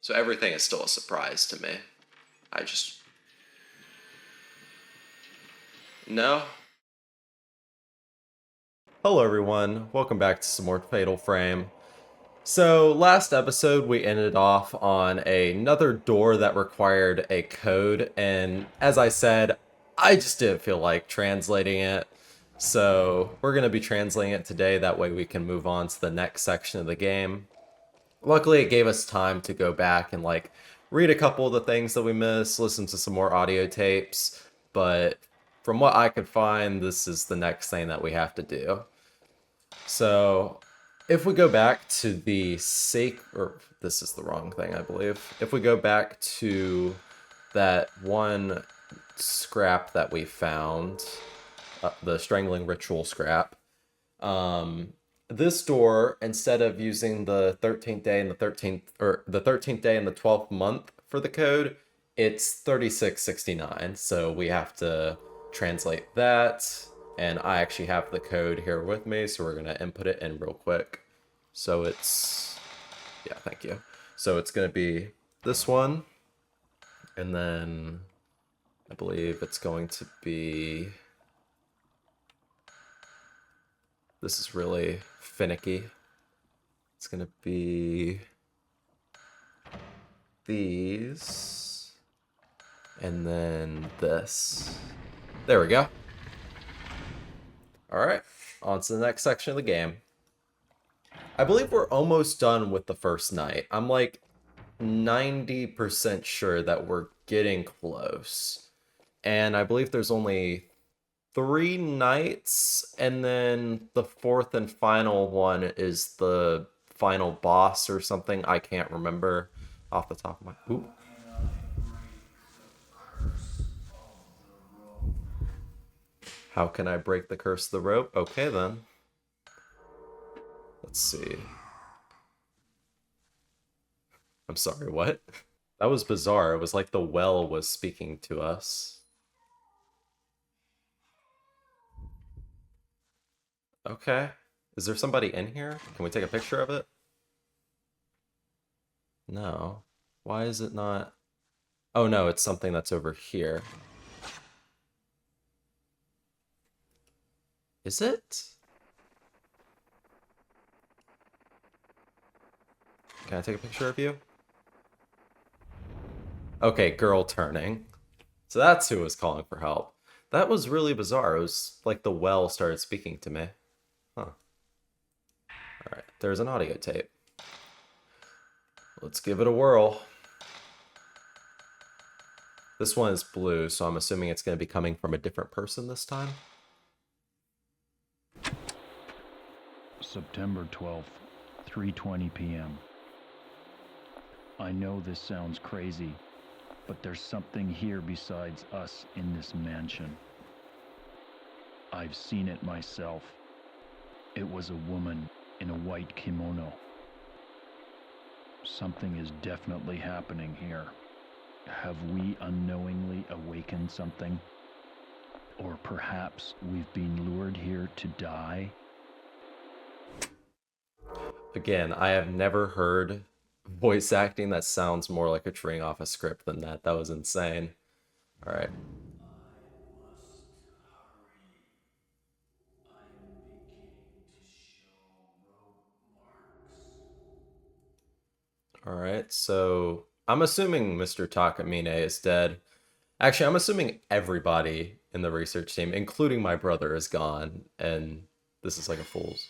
So everything is still a surprise to me. I just... No? Hello everyone, welcome back to some more Fatal Frame. So last episode we ended off on another door that required a code, and as I said, I just didn't feel like translating it. So we're going to be translating it today, that way we can move on to the next section of the game. Luckily it gave us time to go back and read a couple of the things that we missed, listen to some more audio tapes, but from what I could find, this is the next thing that we have to do. So if we go back to the or this is the wrong thing, I believe. If we go back to that one scrap that we found, the strangling ritual scrap, this door, instead of using the 13th day and the 13th, or the 13th day and the 12th month for the code, it's 3669. So we have to translate that. And I actually have the code here with me, so we're going to input it in real quick. So it's, yeah, thank you. So it's going to be this one, and then I believe it's going to be, this is really finicky. It's going to be these, and then this. There we go. Alright, on to the next section of the game. I believe we're almost done with the first night. I'm like 90% sure that we're getting close. And I believe there's only 3 nights, and then the 4th and final one is the final boss or something. I can't remember off the top of my... Ooh. How can I break the curse of the rope? Okay, then. Let's see. I'm sorry, what? That was bizarre. It was like the well was speaking to us. Okay. Is there somebody in here? Can we take a picture of it? No. Why is it not... Oh no, it's something that's over here. Is it? Can I take a picture of you? Okay, girl turning. So that's who was calling for help. That was really bizarre. It was like the well started speaking to me. Huh. Alright, there's an audio tape. Let's give it a whirl. This one is blue, so I'm assuming it's going to be coming from a different person this time. September 12th, 3:20 p.m. I know this sounds crazy, but there's something here besides us in this mansion. I've seen it myself. It was a woman in a white kimono. Something is definitely happening here. Have we unknowingly awakened something? Or perhaps we've been lured here to die? Again, I have never heard voice acting that sounds more like it's reading off a script than that. That was insane. Alright. Alright, so I'm assuming Mr. Takamine is dead. Actually, I'm assuming everybody in the research team, including my brother, is gone, and this is like a fool's.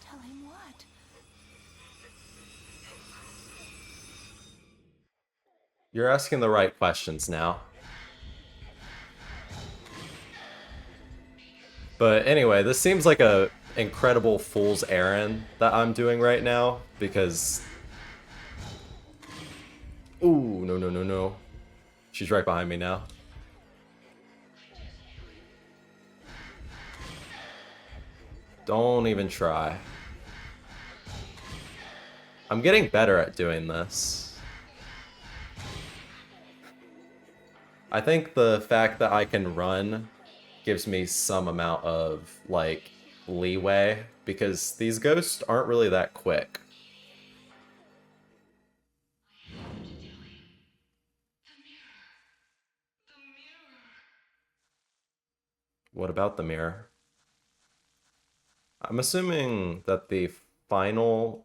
Tell him what? You're asking the right questions now. But anyway, this seems like a incredible fool's errand that I'm doing right now, because... Ooh, no, no, no, no. She's right behind me now. Don't even try. I'm getting better at doing this. I think the fact that I can run gives me some amount of, like, leeway, because these ghosts aren't really that quick. What about the mirror? I'm assuming that the final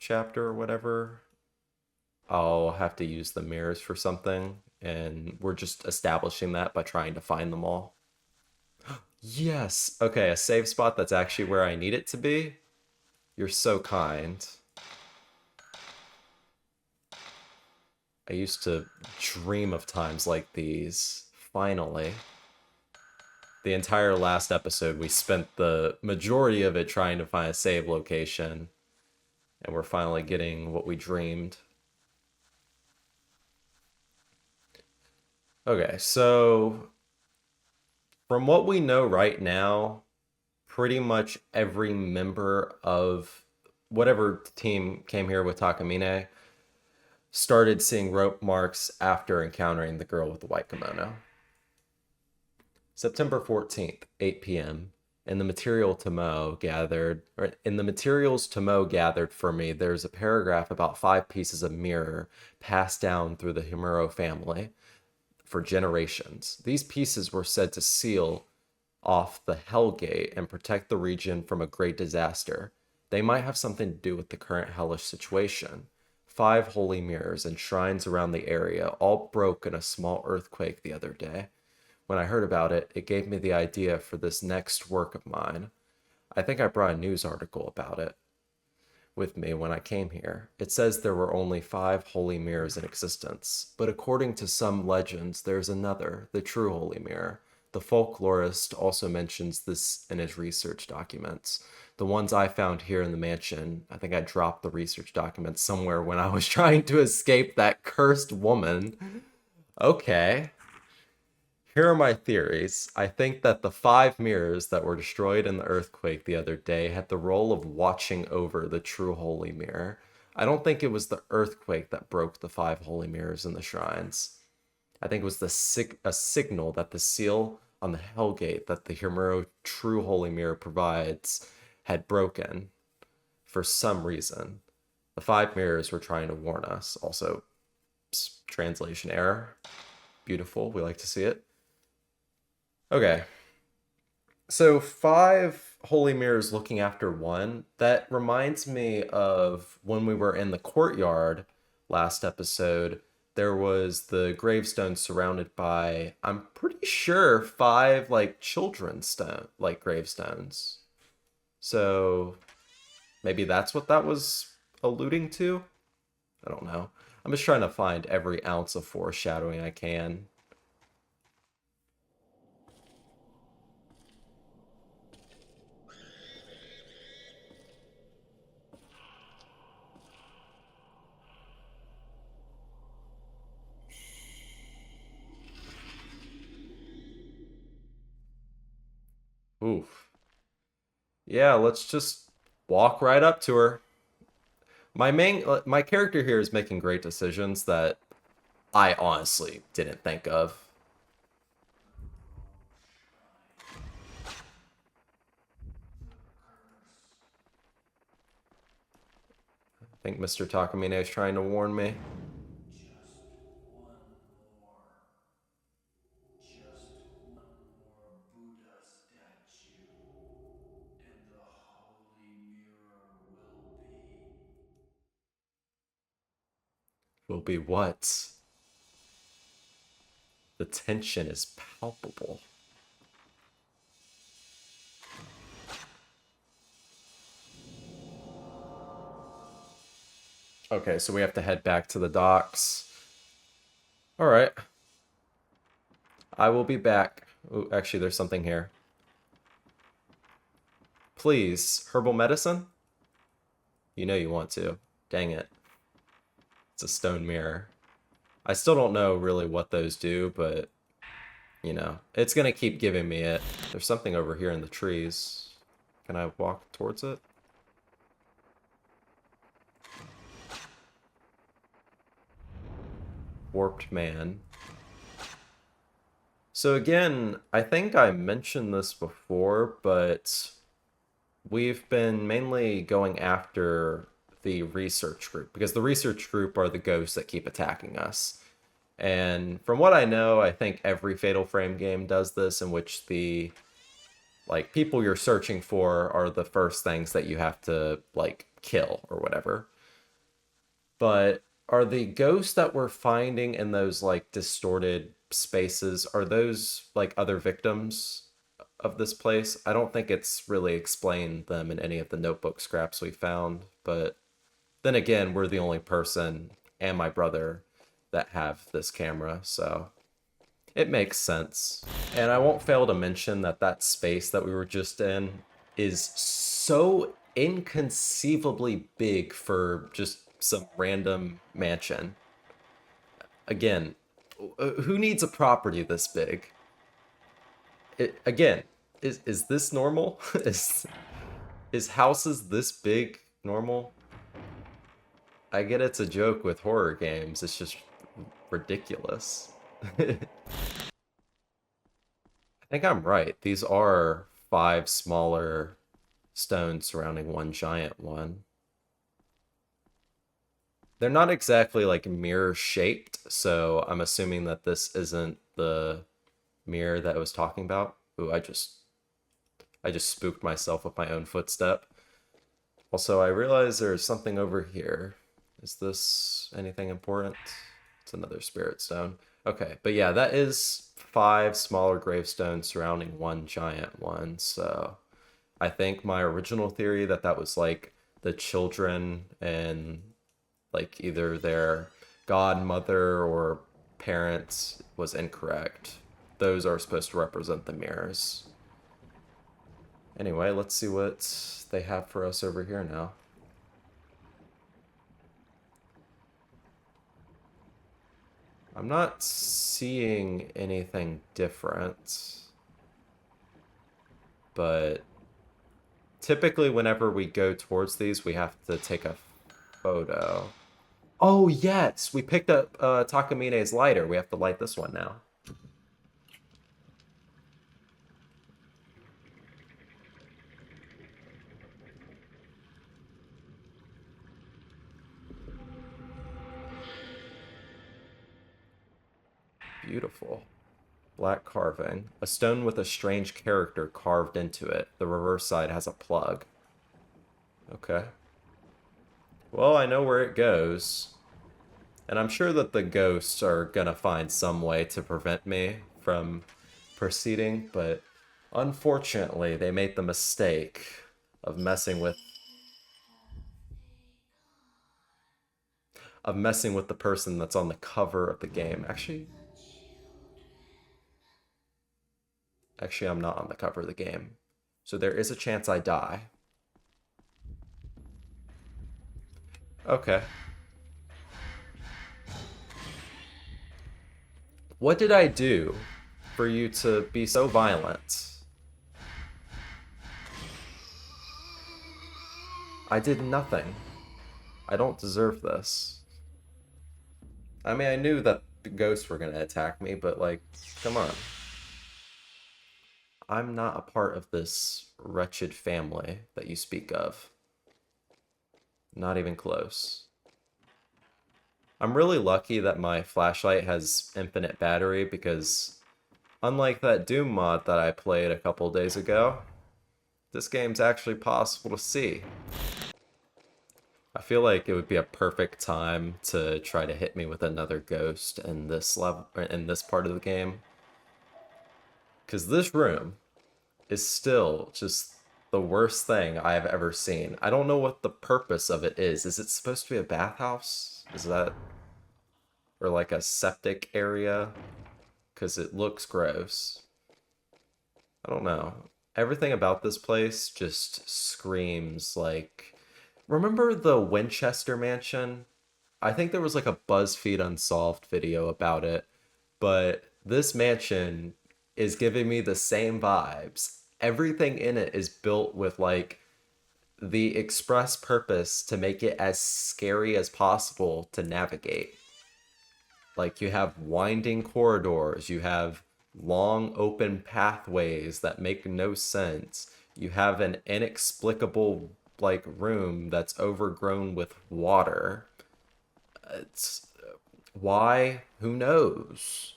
chapter or whatever, I'll have to use the mirrors for something, and we're just establishing that by trying to find them all. Yes! Okay, a save spot that's actually where I need it to be. You're so kind. I used to dream of times like these. Finally. The entire last episode, we spent the majority of it trying to find a save location, and we're finally getting what we dreamed. Okay, so from what we know right now, pretty much every member of whatever team came here with Takamine started seeing rope marks after encountering the girl with the white kimono. September 14th, 8 p.m. In the materials Tomo gathered for me, there's a paragraph about 5 pieces of mirror passed down through the Himuro family for generations. These pieces were said to seal off the Hellgate and protect the region from a great disaster. They might have something to do with the current hellish situation. 5 holy mirrors and shrines around the area all broke in a small earthquake the other day. When I heard about it, it gave me the idea for this next work of mine. I think I brought a news article about it with me when I came here. It says there were only 5 holy mirrors in existence, but according to some legends, there's another, the true holy mirror. The folklorist also mentions this in his research documents. The ones I found here in the mansion, I think I dropped the research documents somewhere when I was trying to escape that cursed woman. Okay. Here are my theories. I think that the 5 mirrors that were destroyed in the earthquake the other day had the role of watching over the true holy mirror. I don't think it was the earthquake that broke the 5 holy mirrors in the shrines. I think it was a signal that the seal on the Hellgate that the Himuro true holy mirror provides had broken for some reason. The 5 mirrors were trying to warn us. Also, translation error. Beautiful. We like to see it. Okay, so 5 holy mirrors looking after one. That reminds me of when we were in the courtyard last episode. There was the gravestone surrounded by, I'm pretty sure, 5 like children's gravestones. So maybe that's what that was alluding to. I don't know. I'm just trying to find every ounce of foreshadowing I can. Oof. Yeah, let's just walk right up to her. My character here is making great decisions that I honestly didn't think of. I think Mr. Takamine is trying to warn me. Will be what? The tension is palpable. Okay, so we have to head back to the docks. Alright. I will be back. Ooh, actually, there's something here. Please, herbal medicine? You know you want to. Dang it. It's a stone mirror. I still don't know really what those do, but, you know, it's gonna keep giving me it. There's something over here in the trees. Can I walk towards it? Warped Man. So again, I think I mentioned this before, but we've been mainly going after the research group because the research group are the ghosts that keep attacking us. And from what I know, I think every Fatal Frame game does this, in which the like people you're searching for are the first things that you have to like kill or whatever. But are the ghosts that we're finding in those like distorted spaces, are those like other victims of this place? I don't think it's really explained them in any of the notebook scraps we found, but then again, we're the only person and my brother that have this camera, so it makes sense. And I won't fail to mention that that space that we were just in is so inconceivably big for just some random mansion. Again, who needs a property this big? Again, is this normal? Is houses this big normal? I get it's a joke with horror games. It's just ridiculous. I think I'm right. These are 5 smaller stones surrounding one giant one. They're not exactly like mirror shaped, so I'm assuming that this isn't the mirror that I was talking about. Ooh, I just spooked myself with my own footstep. Also, I realize there's something over here. Is this anything important? It's another spirit stone. Okay, but yeah, that is 5 smaller gravestones surrounding one giant one. So I think my original theory that that was like the children and like either their godmother or parents was incorrect. Those are supposed to represent the mirrors. Anyway, let's see what they have for us over here now. I'm not seeing anything different, but typically whenever we go towards these, we have to take a photo. Oh, yes! We picked up Takamine's lighter. We have to light this one now. Beautiful. Black carving. A stone with a strange character carved into it. The reverse side has a plug. Okay. Well, I know where it goes. And I'm sure that the ghosts are gonna find some way to prevent me from proceeding, but unfortunately, they made the mistake of messing with the person that's on the cover of the game. Actually, I'm not on the cover of the game. So there is a chance I die. Okay. What did I do for you to be so violent? I did nothing. I don't deserve this. I mean, I knew that the ghosts were gonna attack me, but like, come on. I'm not a part of this wretched family that you speak of. Not even close. I'm really lucky that my flashlight has infinite battery because unlike that Doom mod that I played a couple days ago, this game's actually possible to see. I feel like it would be a perfect time to try to hit me with another ghost in this level, in this part of the game. Because this room is still just the worst thing I have ever seen. I don't know what the purpose of it is. Is it supposed to be a bathhouse? Is that... or like a septic area? Because it looks gross. I don't know. Everything about this place just screams like... Remember the Winchester Mansion? I think there was like a BuzzFeed Unsolved video about it, but this mansion is giving me the same vibes everything in it is built with like the express purpose to make it as scary as possible to navigate. Like you have winding corridors, you have long open pathways that make no sense. You have an inexplicable like room that's overgrown with water. It's why? Who knows?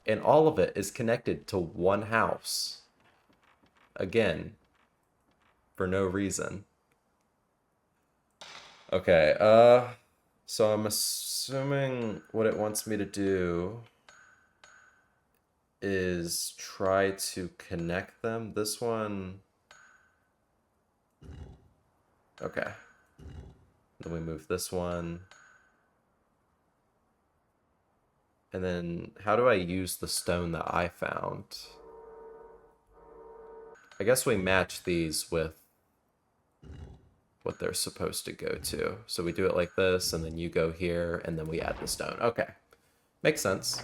And all of it is connected to one house. Again, for no reason. Okay, so I'm assuming what it wants me to do is try to connect them. This one... Okay. Then we move this one. And then, how do I use the stone that I found? I guess we match these with what they're supposed to go to. So we do it like this, and then you go here, and then we add the stone. Okay. Makes sense.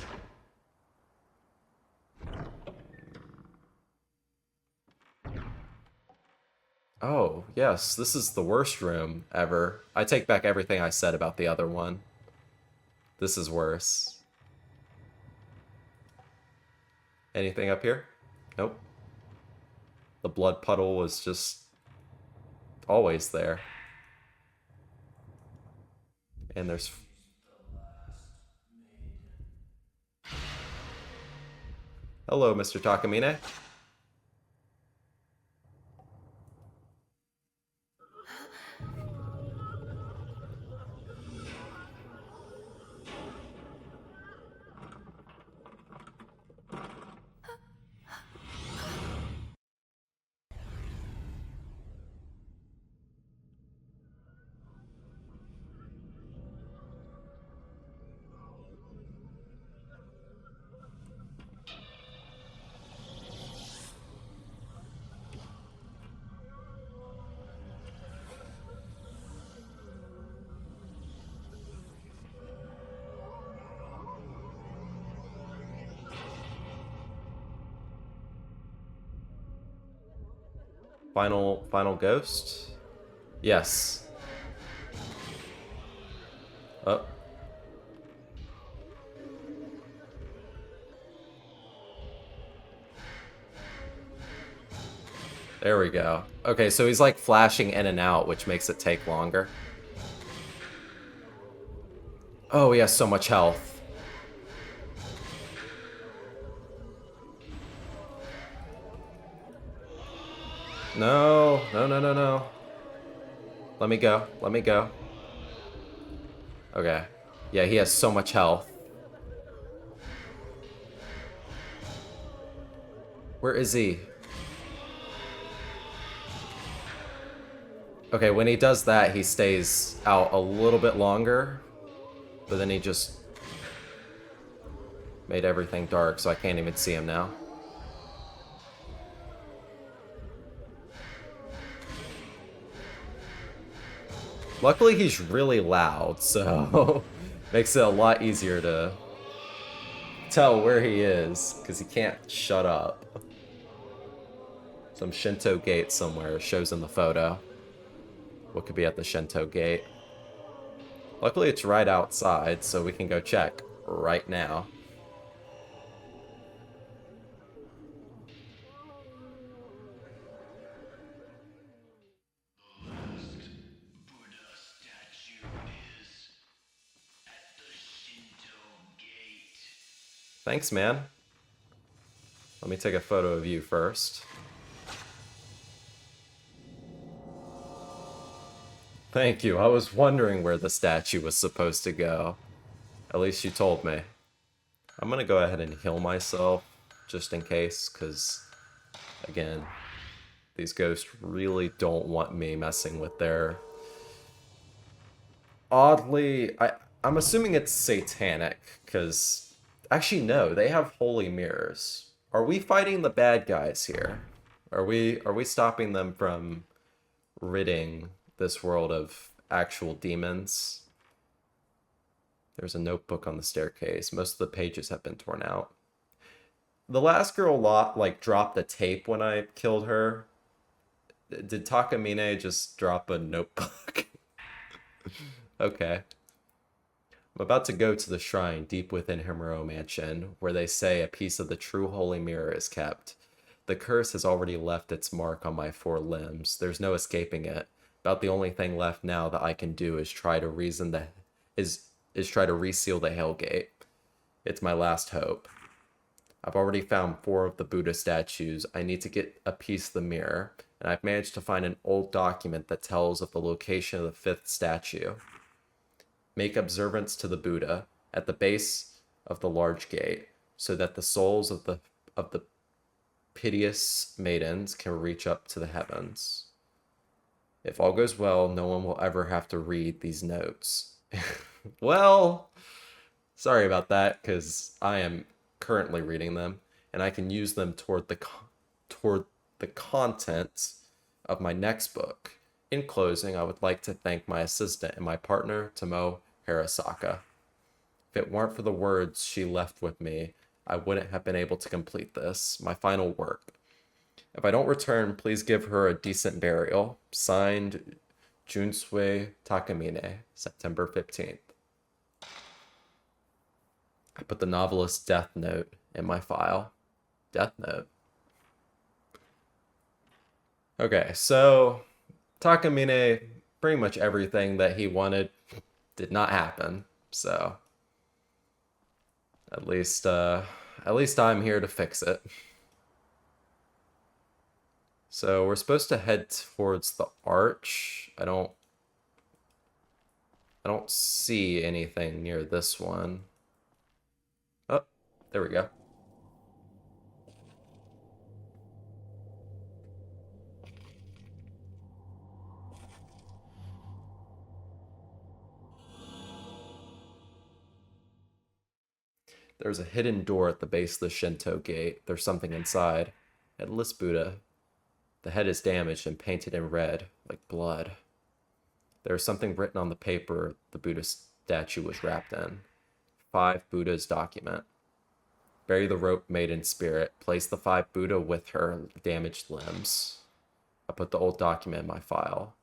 Oh, yes, this is the worst room ever. I take back everything I said about the other one. This is worse. Anything up here? Nope. The blood puddle was just always there. And there's... Hello, Mr. Takamine. Final ghost? Yes. Oh. There we go. Okay, so he's like flashing in and out, which makes it take longer. Oh, he has so much health. No, no, no, no, no. Let me go. Let me go. Okay. Yeah, he has so much health. Where is he? Okay, when he does that, he stays out a little bit longer. But then he just made everything dark, so I can't even see him now. Luckily, he's really loud, so makes it a lot easier to tell where he is, because he can't shut up. Some Shinto gate somewhere shows in the photo. What could be at the Shinto gate? Luckily, it's right outside, so we can go check right now. Thanks, man. Let me take a photo of you first. Thank you. I was wondering where the statue was supposed to go. At least you told me. I'm gonna go ahead and heal myself, just in case, because, again, these ghosts really don't want me messing with their... Oddly, I'm assuming it's satanic, because... Actually, no, they have holy mirrors. Are we fighting the bad guys here? Are we stopping them from ridding this world of actual demons? There's a notebook on the staircase. Most of the pages have been torn out. the last girl like dropped a tape when I killed her. Did Takamine just drop a notebook? Okay. I'm about to go to the shrine deep within Himuro Mansion, where they say a piece of the true holy mirror is kept. The curse has already left its mark on my 4 limbs. There's no escaping it. About the only thing left now that I can do is try to try to reseal the Hellgate. It's my last hope. I've already found 4 of the Buddha statues. I need to get a piece of the mirror, and I've managed to find an old document that tells of the location of the 5th statue. Make observance to the Buddha at the base of the large gate, so that the souls of the piteous maidens can reach up to the heavens. If all goes well, no one will ever have to read these notes. Well, sorry about that, because I am currently reading them, and I can use them toward the content of my next book. In closing, I would like to thank my assistant and my partner, Tomo Hirasaka. If it weren't for the words she left with me, I wouldn't have been able to complete this, my final work. If I don't return, please give her a decent burial. Signed, Junsui Takamine, September 15th. I put the novelist's death note in my file. Death note. Okay, so Takamine, pretty much everything that he wanted did not happen. So at least I'm here to fix it. So we're supposed to head towards the arch. I don't see anything near this one. Oh, there we go. There's a hidden door at the base of the Shinto gate. There's something inside. Headless Buddha. The head is damaged and painted in red, like blood. There is something written on the paper the Buddha statue was wrapped in. 5 Buddhas document. Bury the rope made in spirit. Place the 5 Buddha with her damaged limbs. I put the old document in my file.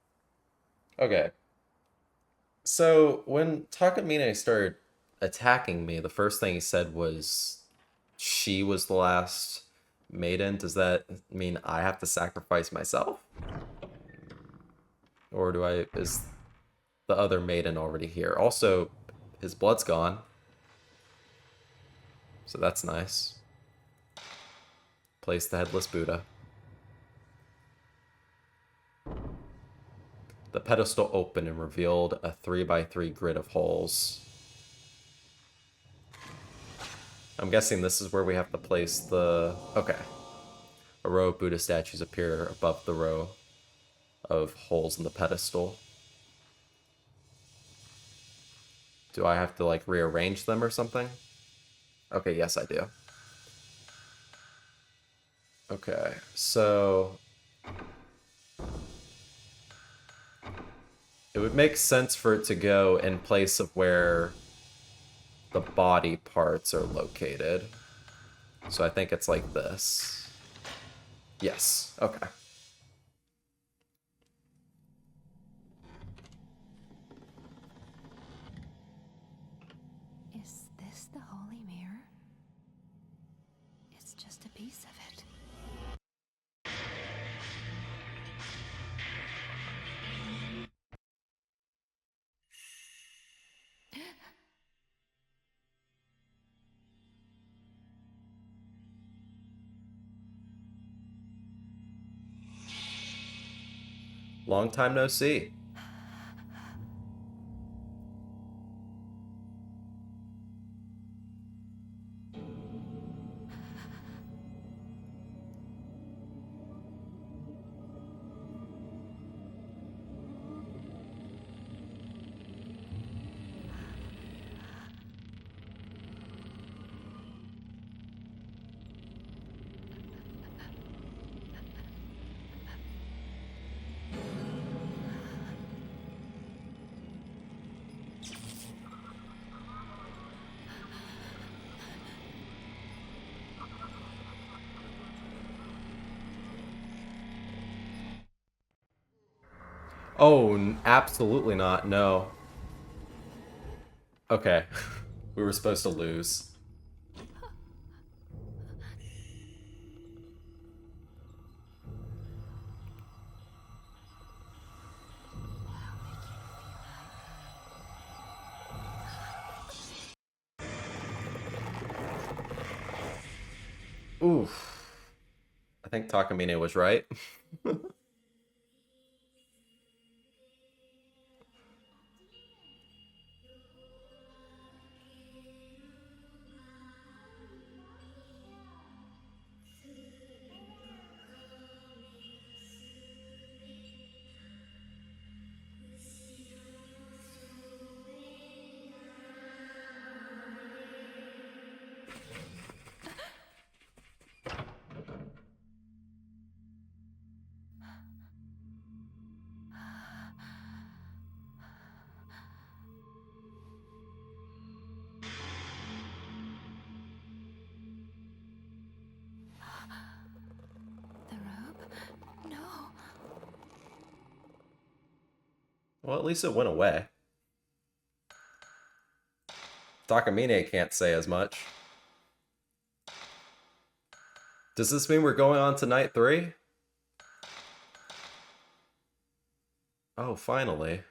Okay. So when Takamine started attacking me, the first thing he said was she was the last maiden. Does that mean I have to sacrifice myself? Or is the other maiden already here? Also, his blood's gone. So that's nice. Place the headless Buddha. The pedestal opened and revealed a 3x3 grid of holes. I'm guessing this is where we have to place the... Okay. A row of Buddha statues appear above the row of holes in the pedestal. Do I have to, like, rearrange them or something? Okay, yes, I do. Okay, so... It would make sense for it to go in place of where the body parts are located. So I think it's like this. Yes, okay. Is this the holy mirror? It's just a piece of it. Long time no see. Oh, absolutely not. No. Okay. We were supposed to lose. Oof. I think Takamine was right. The robe? No. Well, at least it went away. Takamine can't say as much. Does this mean we're going on to night 3? Oh, finally.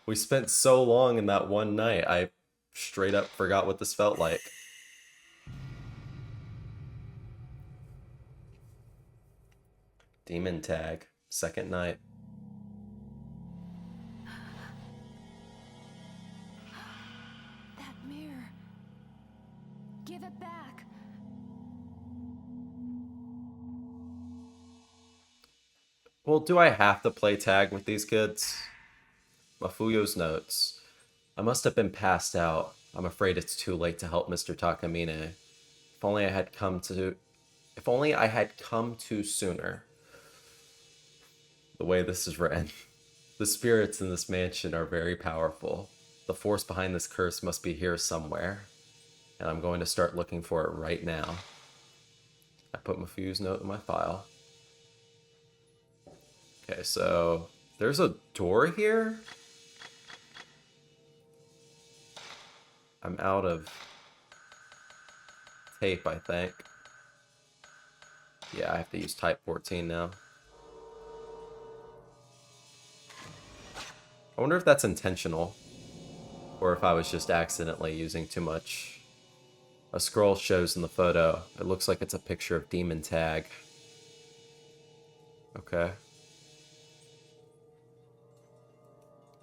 We spent so long in that one night, I straight up forgot what this felt like. Demon tag. Second night. That mirror. Give it back. Well, do I have to play tag with these kids? Mafuyo's notes. I must have been passed out. I'm afraid it's too late to help Mr. Takamine. If only I had come to sooner. The way this is written. The spirits in this mansion are very powerful. The force behind this curse must be here somewhere. And I'm going to start looking for it right now. I put Mafuyo's note in my file. Okay, so there's a door here? I'm out of tape, I think. Yeah, I have to use type 14 now. I wonder if that's intentional, or if I was just accidentally using too much. A scroll shows in the photo. It looks like it's a picture of Demon Tag. Okay.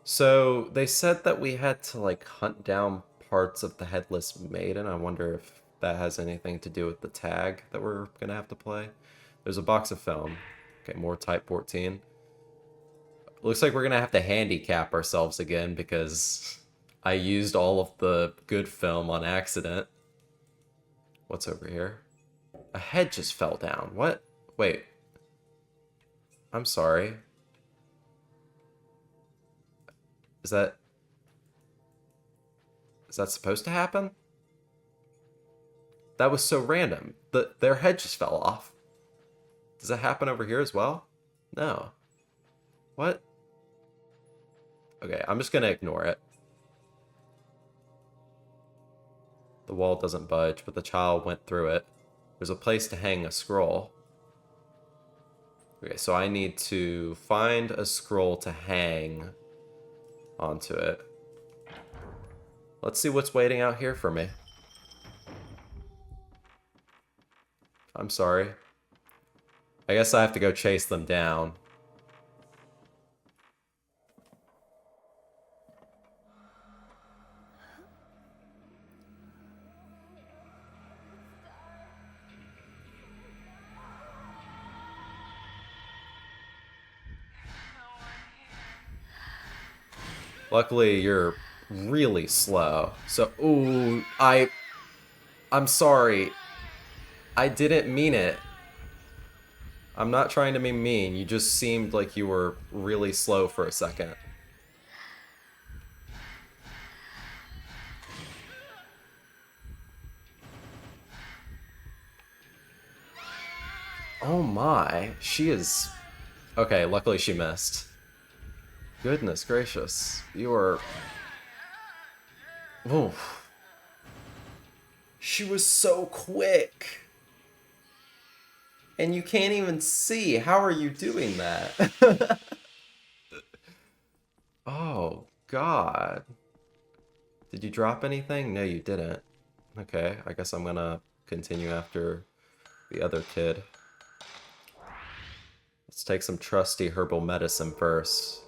So, they said that we had to, like, hunt down parts of the Headless Maiden. I wonder if that has anything to do with the tag that we're gonna have to play. There's a box of film. Okay, more type 14. Looks like we're gonna have to handicap ourselves again because I used all of the good film on accident. What's over here? A head just fell down. What? Wait. I'm sorry. Is that supposed to happen? That was so random. Their head just fell off. Does that happen over here as well? No. What? Okay, I'm just gonna ignore it. The wall doesn't budge, but the child went through it. There's a place to hang a scroll. Okay, so I need to find a scroll to hang onto it. Let's see what's waiting out here for me. I'm sorry. I guess I have to go chase them down. Luckily, you're really slow. So, ooh, I'm sorry. I didn't mean it. I'm not trying to be mean. You just seemed like you were really slow for a second. Oh my, she is Okay, luckily she missed. Goodness gracious. You are... Oof. She was so quick. And you can't even see. How are you doing that? Oh, God. Did you drop anything? No, you didn't. Okay, I guess I'm gonna continue after the other kid. Let's take some trusty herbal medicine first.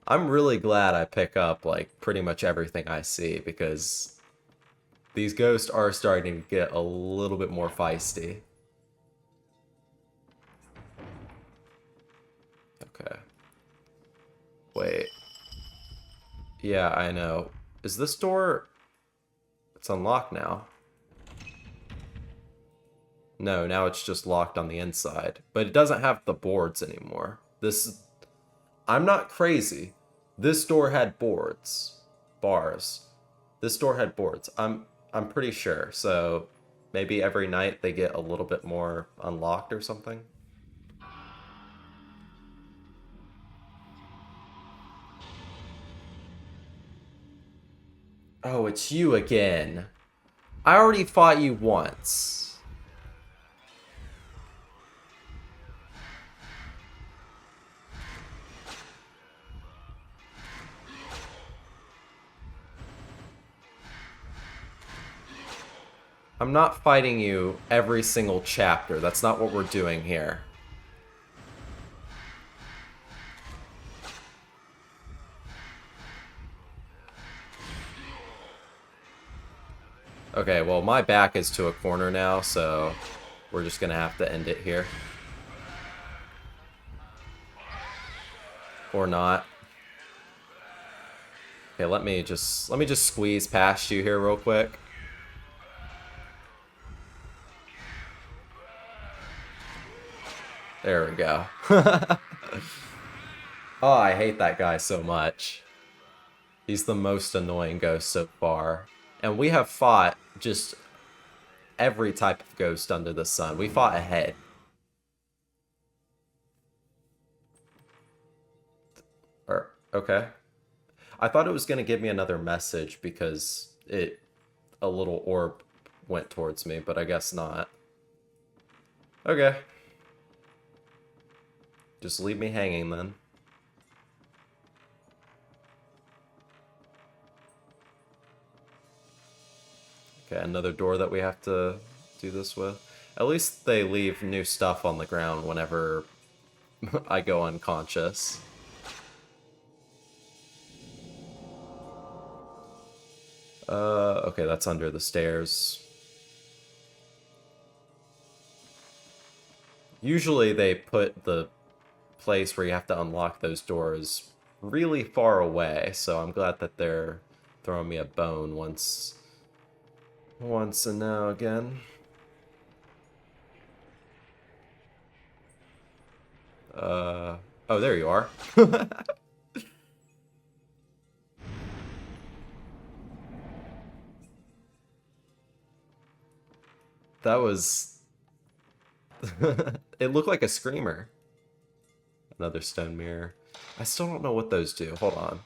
I'm really glad I pick up, like, pretty much everything I see, because these ghosts are starting to get a little bit more feisty. Okay. Wait. Yeah, I know. Is this door... It's unlocked now. No, now it's just locked on the inside. But it doesn't have the boards anymore. This... I'm not crazy. This door had boards. Bars. This door had boards. I'm pretty sure. So maybe every night they get a little bit more unlocked or something. Oh, it's you again. I already fought you once. I'm not fighting you every single chapter. That's not what we're doing here. Okay, well, my back is to a corner now, so we're just gonna have to end it here. Or not. Okay, let me just squeeze past you here real quick. There we go. Oh, I hate that guy so much. He's the most annoying ghost so far. And we have fought just every type of ghost under the sun. We fought a head. Okay. I thought it was going to give me another message because a little orb went towards me, but I guess not. Okay. Just leave me hanging then. Okay, another door that we have to do this with. At least they leave new stuff on the ground whenever I go unconscious. Okay, that's under the stairs. Usually they put the place where you have to unlock those doors really far away, so I'm glad that they're throwing me a bone once and now again. Oh, there you are. That was... It looked like a screamer. Another stone mirror. I still don't know what those do. Hold on.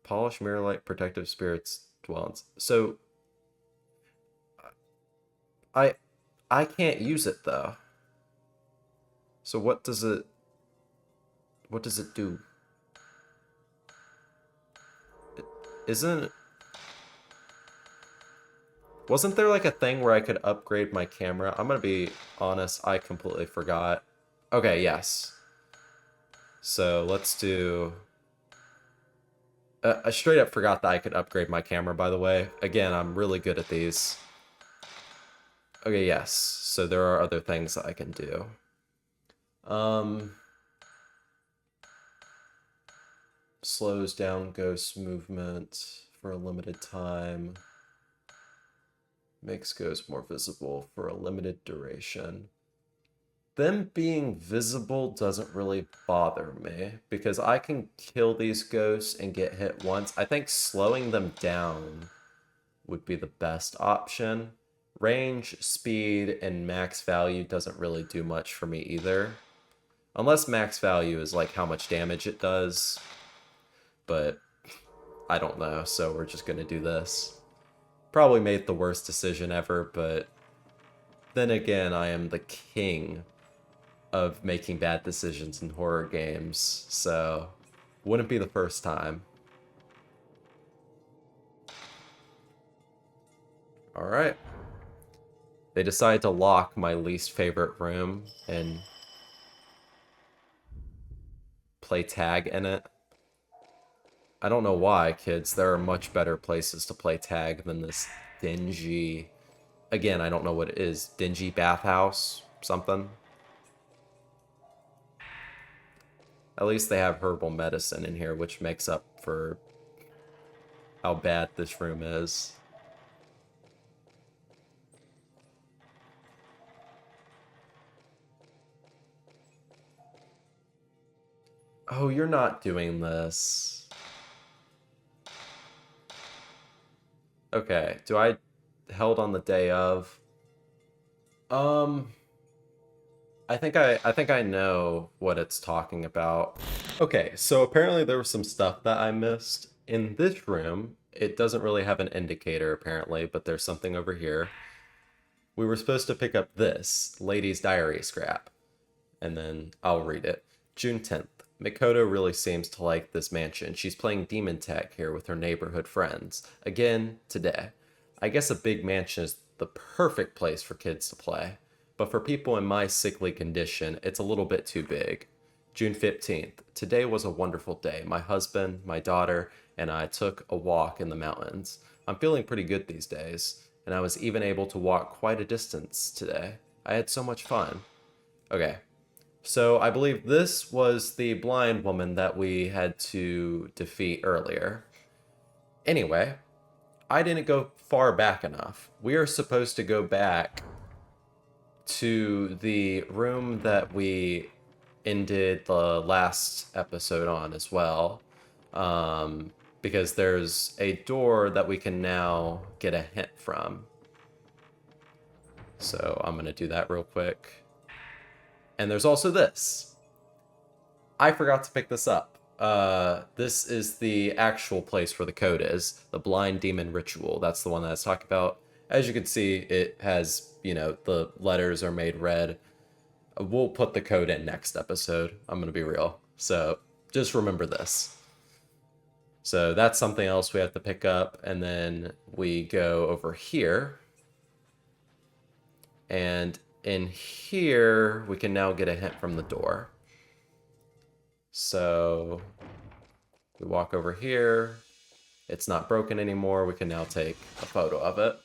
Polished mirror light protective spirits dwellings. So I can't use it though. So what does it do? Wasn't there like a thing where I could upgrade my camera? I'm gonna be honest, I completely forgot. Okay, yes. So let's do... I straight up forgot that I could upgrade my camera, by the way. Again, I'm really good at these. Okay, yes. So there are other things that I can do. Slows down ghost movement for a limited time. Makes ghosts more visible for a limited duration. Them being visible doesn't really bother me, because I can kill these ghosts and get hit once. I think slowing them down would be the best option. Range, speed, and max value doesn't really do much for me either. Unless max value is like how much damage it does. But I don't know, so we're just gonna do this. Probably made the worst decision ever, but then again, I am the king of making bad decisions in horror games, so wouldn't be the first time. Alright. They decide to lock my least favorite room and play tag in it. I don't know why, kids. There are much better places to play tag than this dingy... Again, I don't know what it is. Dingy bathhouse? Something? At least they have herbal medicine in here, which makes up for how bad this room is. Oh, you're not doing this. Okay, do I held on the day of? I think I know what it's talking about. Okay, so apparently there was some stuff that I missed. In this room, it doesn't really have an indicator apparently, but there's something over here. We were supposed to pick up this, Lady's Diary scrap. And then I'll read it. June 10th. Mikoto really seems to like this mansion. She's playing Demon Tech here with her neighborhood friends. Again, today. I guess a big mansion is the perfect place for kids to play. But for people in my sickly condition, it's a little bit too big. June 15th. Today was a wonderful day. My husband, my daughter, and I took a walk in the mountains. I'm feeling pretty good these days, and I was even able to walk quite a distance today. I had so much fun. Okay. So I believe this was the blind woman that we had to defeat earlier. Anyway, I didn't go far back enough. We are supposed to go back to the room that we ended the last episode on as well. Because there's a door that we can now get a hint from. So I'm going to do that real quick. And there's also this. I forgot to pick this up. This is the actual place where the code is. The Blind Demon Ritual. That's the one that I was talking about. As you can see, it has, you know, the letters are made red. We'll put the code in next episode. I'm going to be real. So just remember this. So that's something else we have to pick up. And then we go over here. And in here, we can now get a hint from the door. So we walk over here. It's not broken anymore. We can now take a photo of it.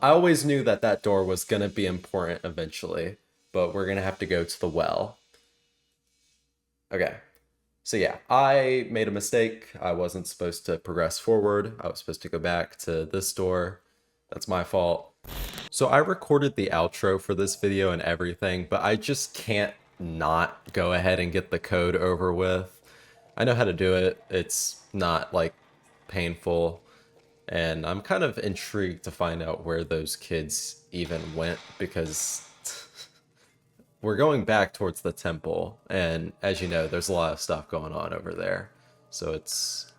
I always knew that that door was going to be important eventually, but we're going to have to go to the well. Okay. So yeah, I made a mistake. I wasn't supposed to progress forward. I was supposed to go back to this door. That's my fault. So I recorded the outro for this video and everything, but I just can't not go ahead and get the code over with. I know how to do it. It's not like painful. And I'm kind of intrigued to find out where those kids even went because we're going back towards the temple. And as you know, there's a lot of stuff going on over there. So it was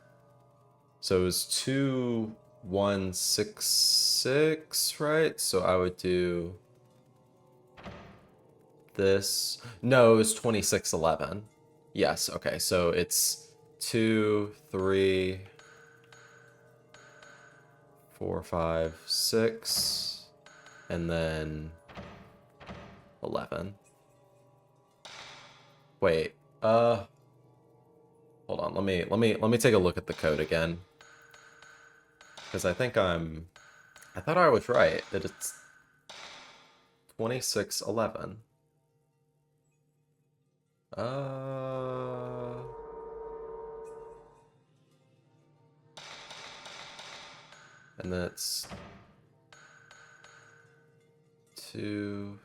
2166, right? So I would do this. No, it was 2611. Yes, okay. So it's 2, 3, 4, 5, 6, and then 11. Wait, hold on. Let me take a look at the code again. Because I thought I was right, that it's 2611. And then it's 2.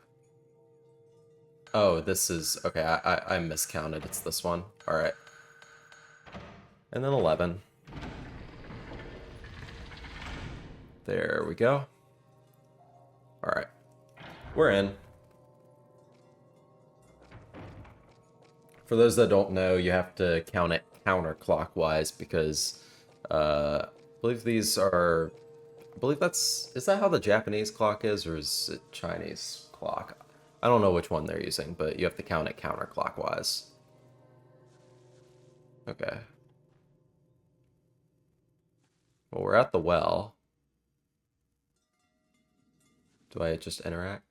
Oh, this is, okay, I miscounted. It's this one. All right. And then 11. There we go. Alright. We're in. For those that don't know, you have to count it counterclockwise because I believe these are... I believe that's... Is that how the Japanese clock is, or is it Chinese clock? I don't know which one they're using, but you have to count it counterclockwise. Okay. Well, we're at the well. Do I just interact?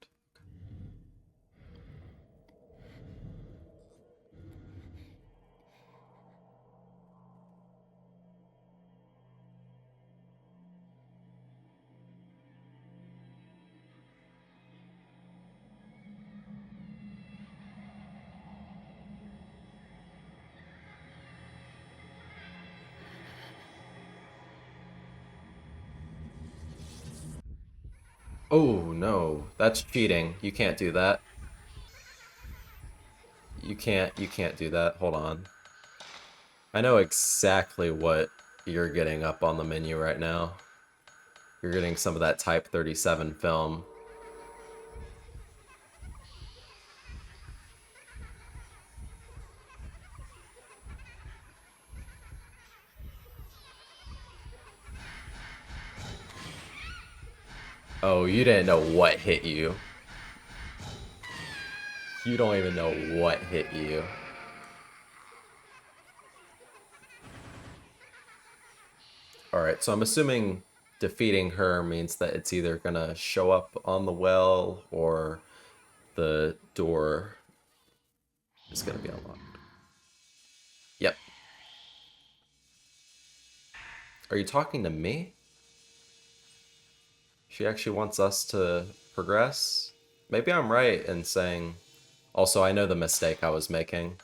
Oh, no. That's cheating. You can't do that. You can't do that. Hold on. I know exactly what you're getting up on the menu right now. You're getting some of that Type 37 film. Oh, you didn't know what hit you. You don't even know what hit you. Alright, so I'm assuming defeating her means that it's either gonna show up on the well or the door is gonna be unlocked. Yep. Are you talking to me? She actually wants us to progress? Maybe I'm right in saying... Also, I know the mistake I was making.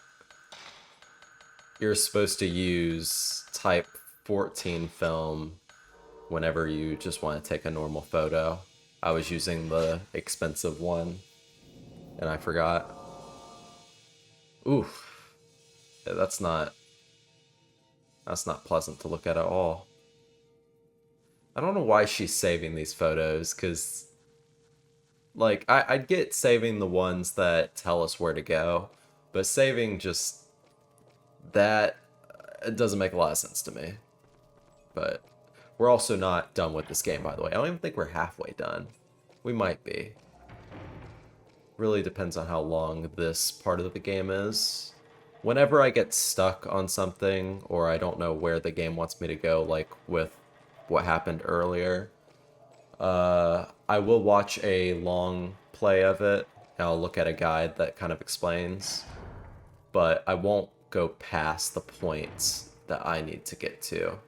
You're supposed to use Type 14 film whenever you just want to take a normal photo. I was using the expensive one, and I forgot. Oof. Yeah, that's not pleasant to look at all. I don't know why she's saving these photos, because, like, I'd get saving the ones that tell us where to go, but saving just that, it doesn't make a lot of sense to me. But we're also not done with this game, by the way. I don't even think we're halfway done. We might be. Really depends on how long this part of the game is. Whenever I get stuck on something, or I don't know where the game wants me to go, like with what happened earlier, I will watch a long play of it, and I'll look at a guide that kind of explains, but I won't go past the points that I need to get to,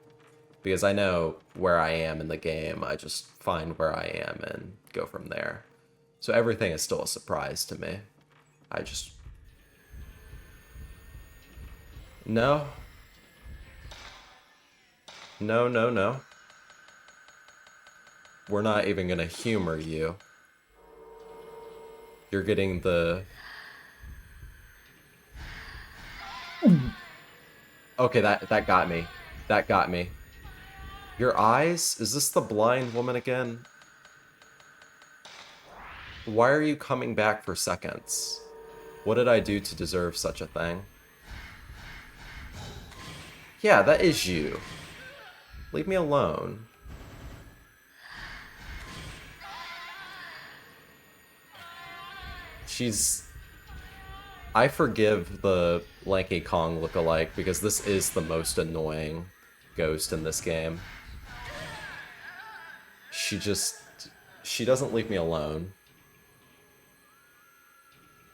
because I know where I am in the game. I just find where I am and go from there. So everything is still a surprise to me. I just... No. No, no, no. We're not even gonna humor you. You're getting the... Okay, that got me. That got me. Your eyes? Is this the blind woman again? Why are you coming back for seconds? What did I do to deserve such a thing? Yeah, that is you. Leave me alone. She's... I forgive the Lanky Kong lookalike because this is the most annoying ghost in this game. She doesn't leave me alone.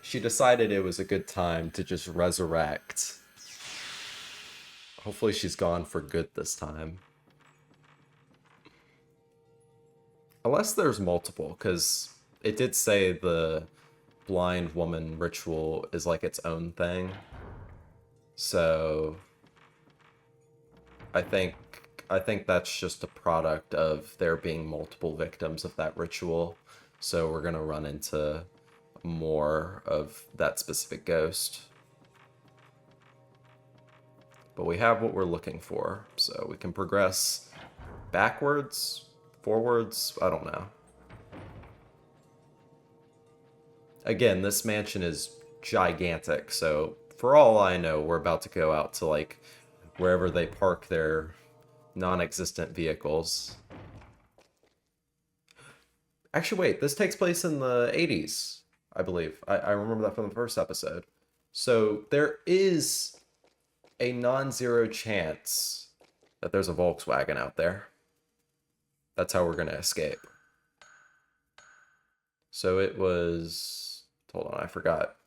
She decided it was a good time to just resurrect. Hopefully she's gone for good this time. Unless there's multiple, because it did say the blind woman ritual is like its own thing. So I think that's just a product of there being multiple victims of that ritual. So we're gonna run into more of that specific ghost. But we have what we're looking for, so we can progress backwards forwards? I don't know. Again, this mansion is gigantic, so for all I know, we're about to go out to, like, wherever they park their non-existent vehicles. Actually, wait, this takes place in the 80s, I believe. I remember that from the first episode. So there is a non-zero chance that there's a Volkswagen out there. That's how we're going to escape. So it was... Hold on, I forgot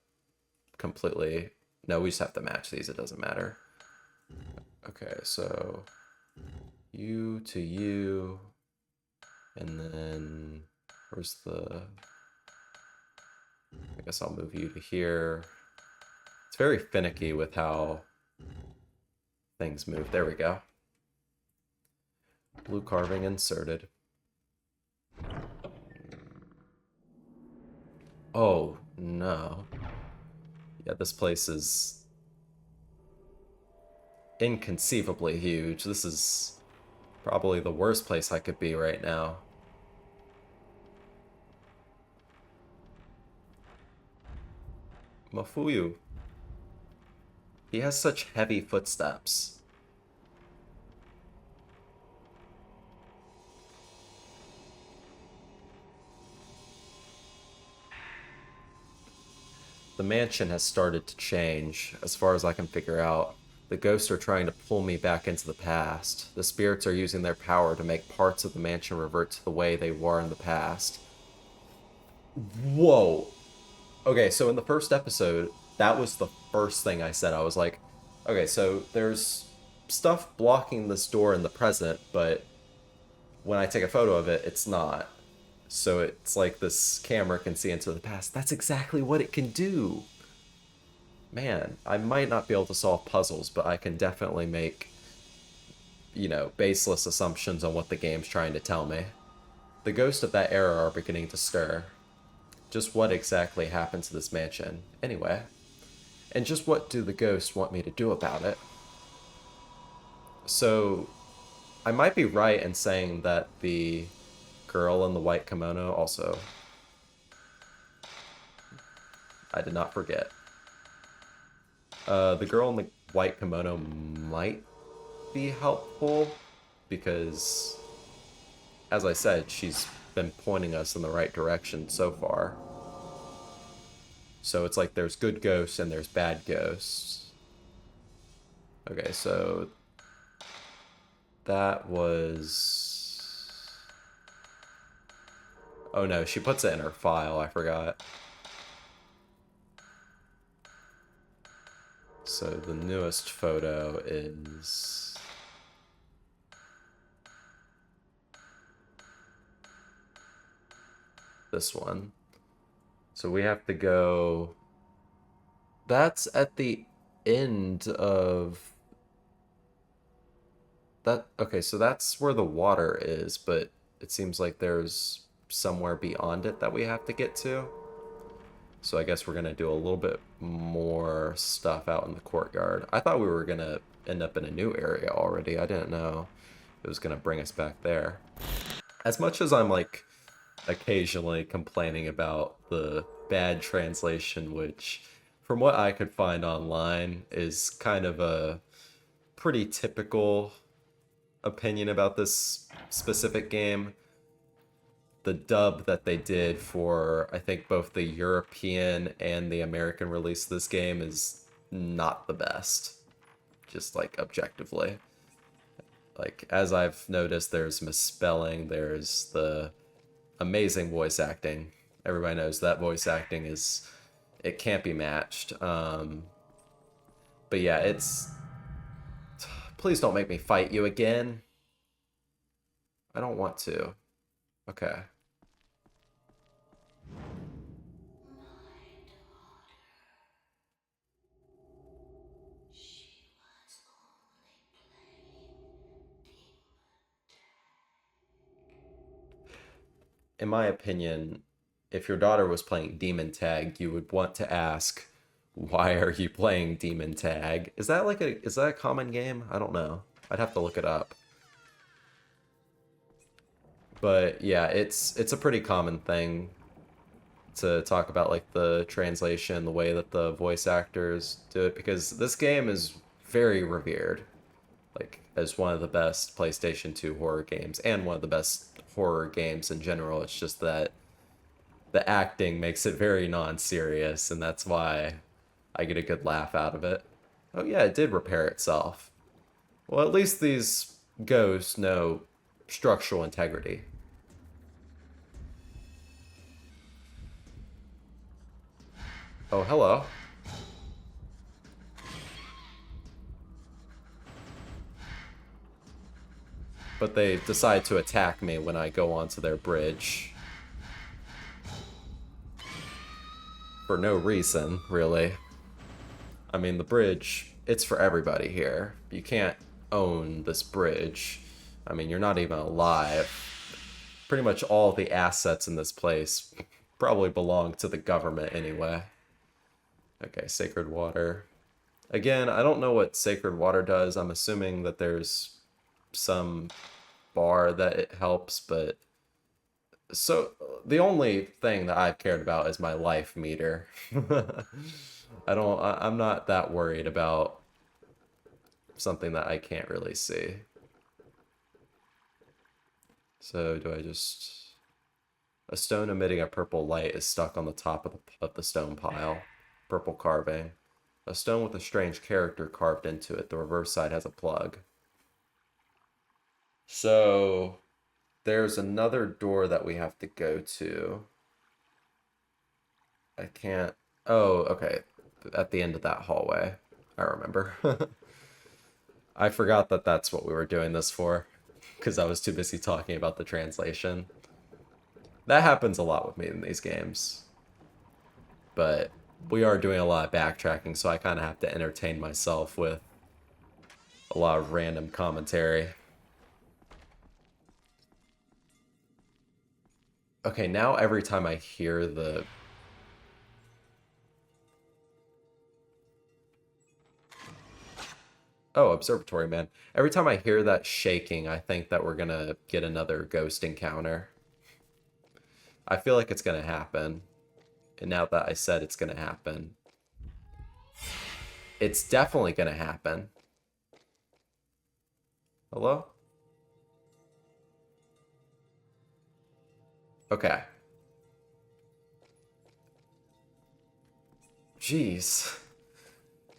completely. No, we just have to match these. It doesn't matter. Okay, so you to you. And then where's the... I guess I'll move you to here. It's very finicky with how things move. There we go. Blue carving inserted. Oh, no. Yeah, this place is inconceivably huge. This is probably the worst place I could be right now. Mafuyu. He has such heavy footsteps. The mansion has started to change, as far as I can figure out. The ghosts are trying to pull me back into the past. The spirits are using their power to make parts of the mansion revert to the way they were in the past. Whoa. Okay, so in the first episode, that was the first thing I said. I was like, okay, so there's stuff blocking this door in the present, but when I take a photo of it, it's not. So it's like this camera can see into the past. That's exactly what it can do. Man, I might not be able to solve puzzles, but I can definitely make, you know, baseless assumptions on what the game's trying to tell me. The ghosts of that era are beginning to stir. Just what exactly happened to this mansion, anyway? And just what do the ghosts want me to do about it? So, I might be right in saying that the girl in the white kimono also... I did not forget. The girl in the white kimono might be helpful because, as I said, she's been pointing us in the right direction so far. So it's like there's good ghosts and there's bad ghosts. Okay, so that was... Oh no, she puts it in her file, I forgot. So the newest photo is... this one. So we have to go... That's at the end of... that. Okay, so that's where the water is, but it seems like there's somewhere beyond it that we have to get to. So I guess we're going to do a little bit more stuff out in the courtyard. I thought we were going to end up in a new area already. I didn't know it was going to bring us back there. As much as I'm like occasionally complaining about the bad translation, which from what I could find online is kind of a pretty typical opinion about this specific game. The dub that they did for, I think, both the European and the American release of this game is not the best. Just, like, objectively. Like, as I've noticed, there's misspelling, there's the amazing voice acting. Everybody knows that voice acting is... it can't be matched. But yeah, it's... please don't make me fight you again. I don't want to. Okay. In my opinion, if your daughter was playing Demon Tag, you would want to ask, why are you playing Demon Tag? Is that like is that a common game? I don't know. I'd have to look it up. But yeah, it's a pretty common thing to talk about like the translation, the way that the voice actors do it, because this game is very revered, like as one of the best PlayStation 2 horror games and one of the best horror games in general. It's just that the acting makes it very non-serious, and that's why I get a good laugh out of it. Oh yeah, it did repair itself. Well, at least these ghosts know structural integrity. Oh, hello. But they decide to attack me when I go onto their bridge. For no reason, really. I mean, the bridge, it's for everybody here. You can't own this bridge. I mean, you're not even alive. Pretty much all the assets in this place probably belong to the government anyway. Okay, sacred water. Again, I don't know what sacred water does. I'm assuming that there's some bar that it helps, but so the only thing that I've cared about is my life meter. I'm not that worried about something that I can't really see. So do I just... A stone emitting a purple light is stuck on the top of the stone pile. Purple carving. A stone with a strange character carved into it. The reverse side has a plug. So there's another door that we have to go to. I can't... Oh, okay. At the end of that hallway. I remember. I forgot that that's what we were doing this for, because I was too busy talking about the translation. That happens a lot with me in these games. But we are doing a lot of backtracking, so I kind of have to entertain myself with a lot of random commentary. Okay, now every time I hear the... Oh, Observatory Man. Every time I hear that shaking, I think that we're gonna get another ghost encounter. I feel like it's gonna happen. And now that I said it's gonna happen, it's definitely gonna happen. Hello? Okay. Jeez.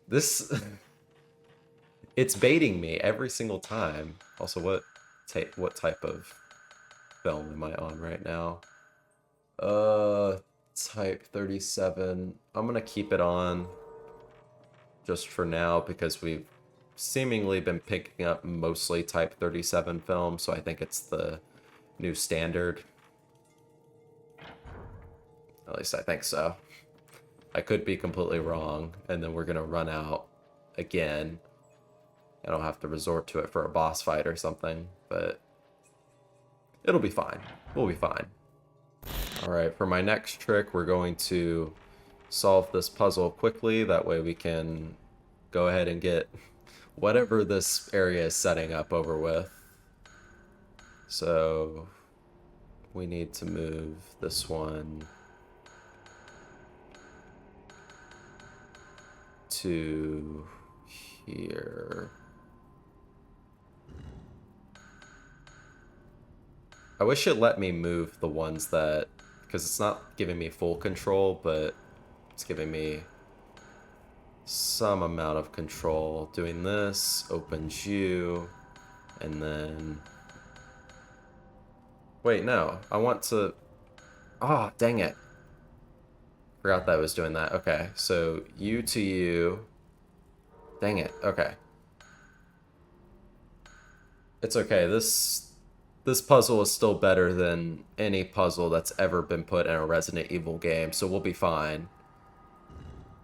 This... It's baiting me every single time. Also, what type of film am I on right now? Type 37. I'm gonna keep it on just for now because we've seemingly been picking up mostly type 37 films, so I think it's the new standard. At least I think so. I could be completely wrong, and then we're gonna run out again. I don't have to resort to it for a boss fight or something, but it'll be fine. We'll be fine. Alright, for my next trick, we're going to solve this puzzle quickly. That way we can go ahead and get whatever this area is setting up over with. So we need to move this one to here. I wish it let me move the ones that, because it's not giving me full control, but it's giving me some amount of control. Doing this opens you, and then... Wait, no, I want to... Ah, oh, dang it. Forgot that I was doing that. Okay, so you to you. Dang it, okay. It's okay, this puzzle is still better than any puzzle that's ever been put in a Resident Evil game, so we'll be fine.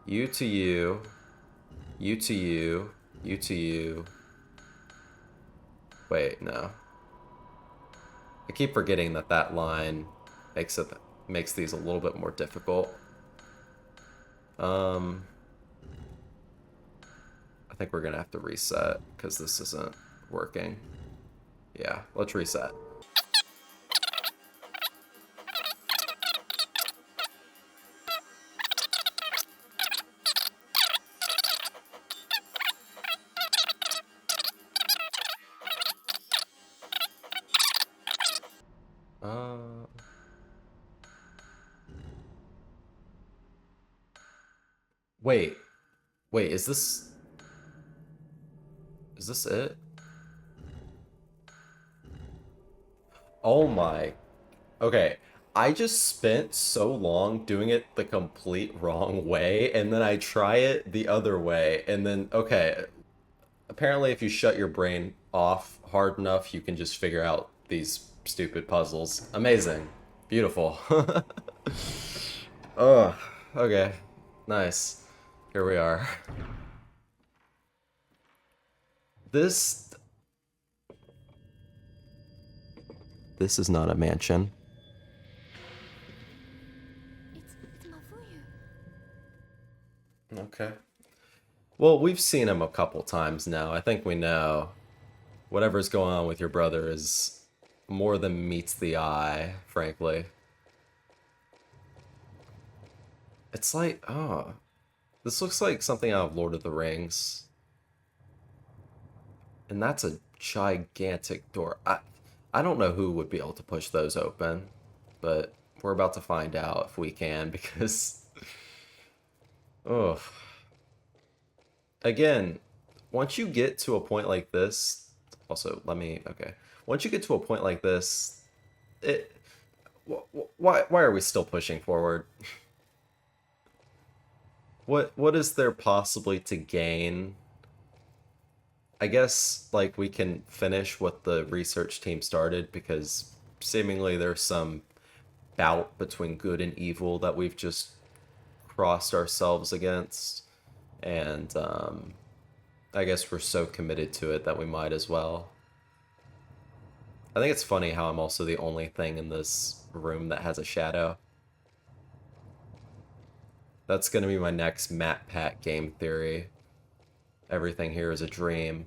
You to you, you to you, you to you. Wait, no. I keep forgetting that that line makes these a little bit more difficult. I think we're gonna have to reset because this isn't working. Yeah, let's reset. Wait. Wait, is this... Is this it? Oh my... Okay. I just spent so long doing it the complete wrong way, and then I try it the other way, and then... Okay. Apparently, if you shut your brain off hard enough, you can just figure out these stupid puzzles. Amazing. Beautiful. Oh, okay. Nice. Here we are. This... This is not a mansion. It's Mafuyu. Okay. Well, we've seen him a couple times now. I think we know whatever's going on with your brother is more than meets the eye, frankly. It's like, oh, this looks like something out of Lord of the Rings. And that's a gigantic door. I don't know who would be able to push those open, but we're about to find out if we can because, oh, again, once you get to a point like this, also okay. Once you get to a point like this, it, why are we still pushing forward? What is there possibly to gain? I guess like we can finish what the research team started because seemingly there's some bout between good and evil that we've just crossed ourselves against, and I guess we're so committed to it that we might as well. I think it's funny how I'm also the only thing in this room that has a shadow. That's gonna be my next MatPat game theory. Everything here is a dream.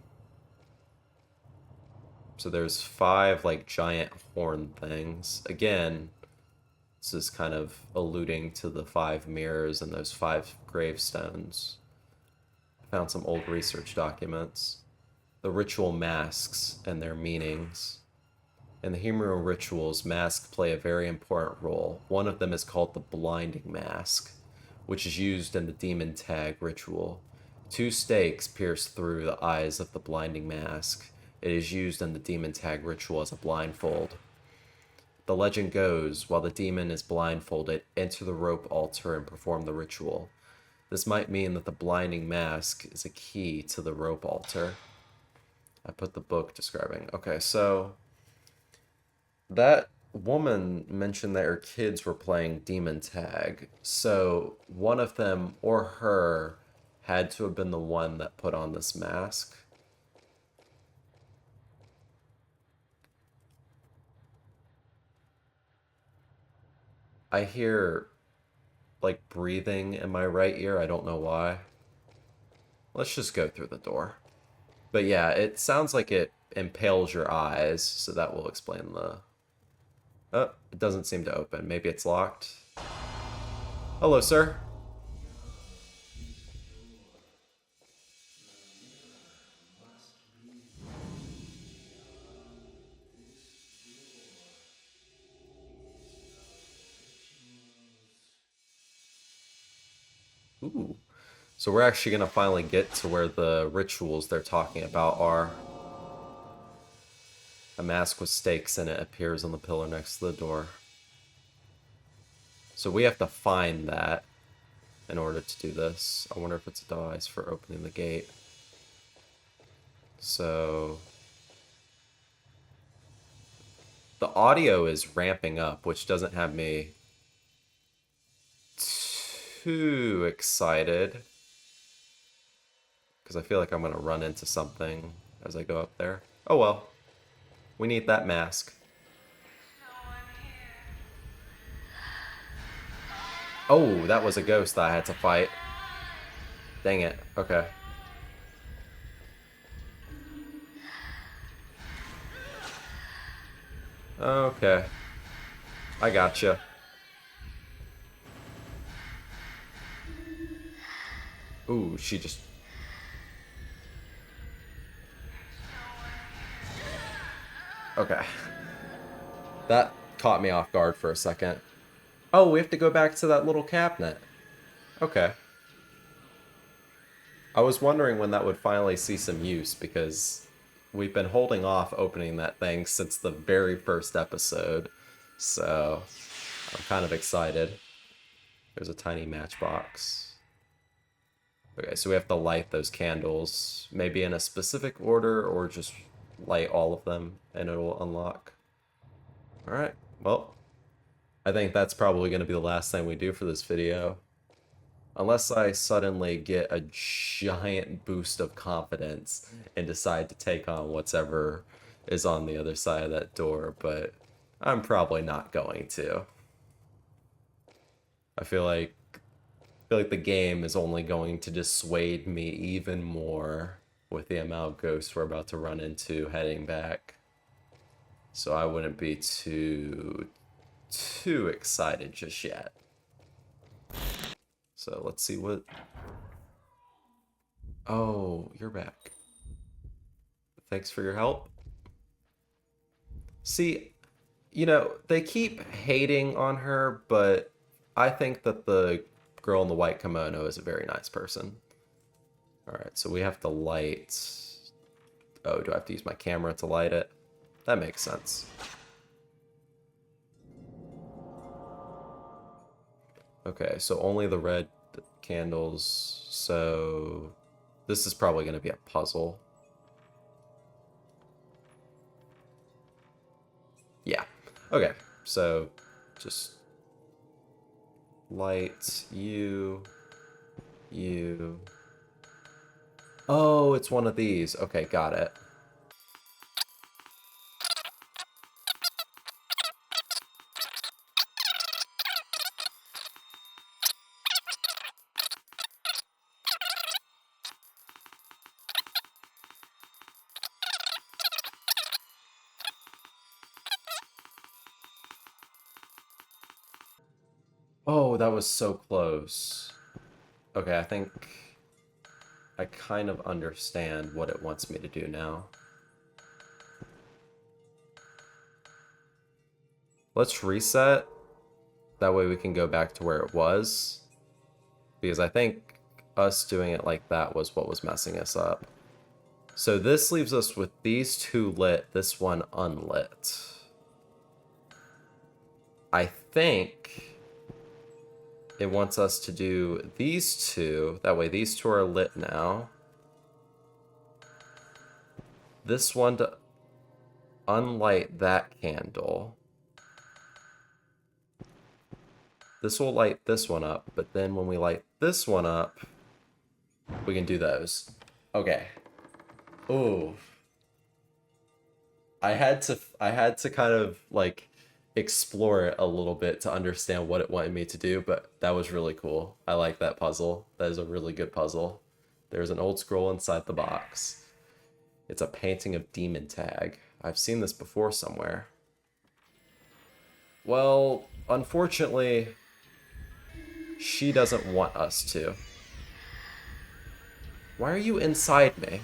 So there's 5 like giant horn things. Again, this is kind of alluding to the 5 mirrors and those 5 gravestones. I found some old research documents. The ritual masks and their meanings. In the Himuro rituals, masks play a very important role. One of them is called the Blinding Mask, which is used in the Demon Tag ritual. 2 stakes pierce through the eyes of the Blinding Mask. It is used in the Demon Tag ritual as a blindfold. The legend goes, while the demon is blindfolded, enter the rope altar and perform the ritual. This might mean that the Blinding Mask is a key to the rope altar. I put the book describing. Okay, so that woman mentioned that her kids were playing Demon Tag. So one of them or her had to have been the one that put on this mask. I hear like breathing in my right ear. I don't know why. Let's just go through the door. But yeah, it sounds like it impales your eyes, so that will explain the... Oh, it doesn't seem to open. Maybe it's locked. Hello, sir. Ooh. So we're actually going to finally get to where the rituals they're talking about are. A mask with stakes in it appears on the pillar next to the door. So we have to find that in order to do this. I wonder if it's a device for opening the gate. So the audio is ramping up, which doesn't have me too excited, because I feel like I'm going to run into something as I go up there. Oh well. We need that mask. Oh, that was a ghost that I had to fight. Dang it. Okay. Okay. I gotcha. Ooh, she just... Okay. That caught me off guard for a second. Oh, we have to go back to that little cabinet. Okay. I was wondering when that would finally see some use, because we've been holding off opening that thing since the very first episode. So I'm kind of excited. There's a tiny matchbox. Okay, so we have to light those candles, maybe in a specific order, or just light all of them and it'll unlock. Alright, well, I think that's probably going to be the last thing we do for this video. Unless I suddenly get a giant boost of confidence and decide to take on whatever is on the other side of that door, but I'm probably not going to. I feel like the game is only going to dissuade me even more with the amount of ghosts we're about to run into heading back. So I wouldn't be too excited just yet. So let's see what... Oh, you're back. Thanks for your help. See, you know, they keep hating on her, but I think that the girl in the white kimono is a very nice person. Alright, so we have to light... Oh, do I have to use my camera to light it? That makes sense. Okay, so only the red candles. So this is probably going to be a puzzle. Yeah. Okay, so just light you. Oh, it's one of these. Okay, got it. Oh, that was so close. Okay, I think I kind of understand what it wants me to do now. Let's reset. That way we can go back to where it was. Because I think us doing it like that was what was messing us up. So this leaves us with these two lit, this one unlit. I think it wants us to do these two. That way these two are lit now. This one to unlight that candle. This will light this one up, but then when we light this one up, we can do those. Okay. Ooh. I had to kind of like explore it a little bit to understand what it wanted me to do, but that was really cool. I like that puzzle. That is a really good puzzle. There's an old scroll inside the box. It's a painting of Demon Tag. I've seen this before somewhere. Well, unfortunately, she doesn't want us to. Why are you inside me?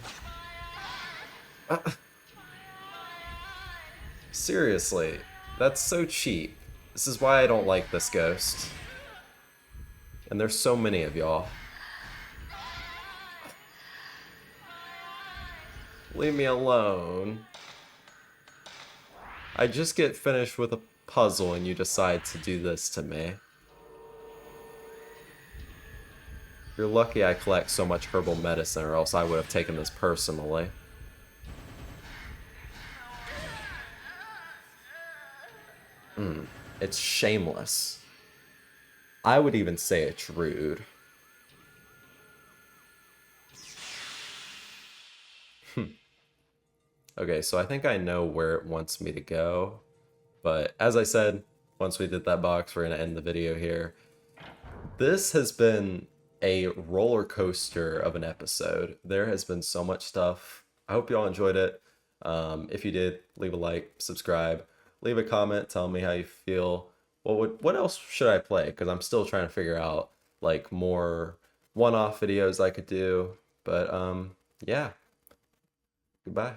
Seriously, that's so cheap. This is why I don't like this ghost. And there's so many of y'all. Leave me alone. I just get finished with a puzzle and you decide to do this to me. You're lucky I collect so much herbal medicine, or else I would have taken this personally. It's shameless. I would even say it's rude. Okay, so I think I know where it wants me to go. But as I said, once we did that box, we're going to end the video here. This has been a roller coaster of an episode. There has been so much stuff. I hope y'all enjoyed it. If you did, leave a like, subscribe, leave a comment, tell me how you feel. What else should I play? Because I'm still trying to figure out like more one-off videos I could do. But yeah, goodbye.